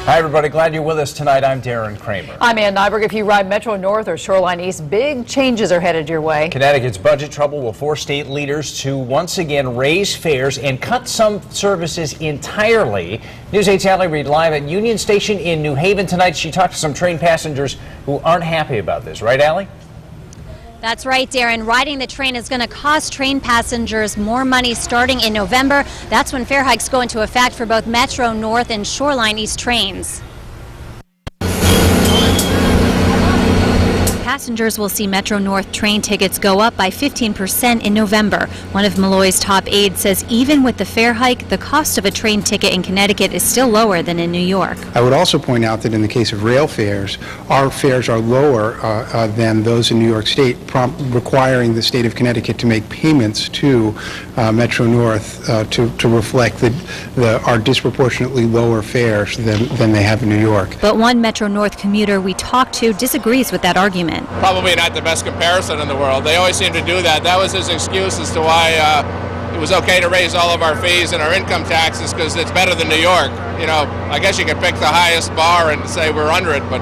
Hi, everybody. Glad you're with us tonight. I'm Darren Kramer. I'm Ann Nyberg. If you ride Metro North or Shoreline East, big changes are headed your way. Connecticut's budget trouble will force state leaders to once again raise fares and cut some services entirely. News 8's Allie Reed live at Union Station in New Haven tonight. She talked to some train passengers who aren't happy about this. Right, Allie? That's right, Darren. Riding the train is going to cost train passengers more money starting in November. That's when fare hikes go into effect for both Metro North and Shoreline East trains. Passengers will see Metro North train tickets go up by 15% in November. One of Malloy's top aides says even with the fare hike, the cost of a train ticket in Connecticut is still lower than in New York. I would also point out that in the case of rail fares, our fares are lower than those in New York State, requiring the state of Connecticut to make payments to Metro North to reflect our disproportionately lower fares than they have in New York. But one Metro North commuter we talked to disagrees with that argument. Probably not the best comparison in the world. They always seem to do that. That was his excuse as to why it was okay to raise all of our fees and our income taxes because it's better than New York. You know, I guess you could pick the highest bar and say we're under it, but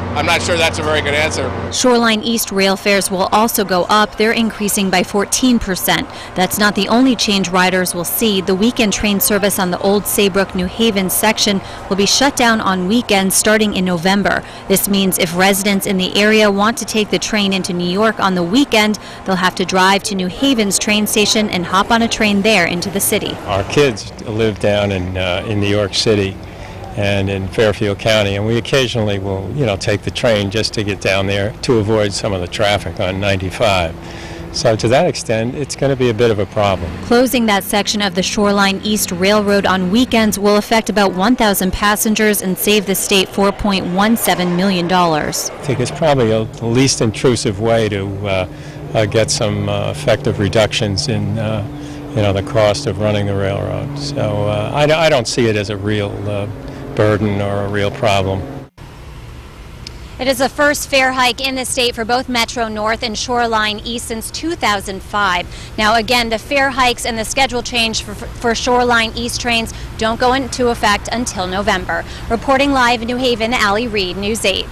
I'm not sure that's a very good answer. Shoreline East rail fares will also go up. They're increasing by 14%. That's not the only change riders will see. The weekend train service on the Old Saybrook New Haven section will be shut down on weekends starting in November. This means if residents in the area want to take the train into New York on the weekend, they'll have to drive to New Haven's train station and hop on a train there into the city. Our kids live down in New York City and in Fairfield County, and we occasionally will, take the train just to get down there to avoid some of the traffic on 95. So to that extent, it's going to be a bit of a problem. Closing that section of the Shoreline East Railroad on weekends will affect about 1,000 passengers and save the state $4.17 million. I think it's probably the least intrusive way to get some effective reductions in the cost of running the railroad. So I don't see it as a real burden or a real problem. It is the first fare hike in the state for both Metro North and Shoreline East since 2005. Now again, the fare hikes and the schedule change for Shoreline East trains don't go into effect until November. Reporting live in New Haven, Allie Reed, News 8.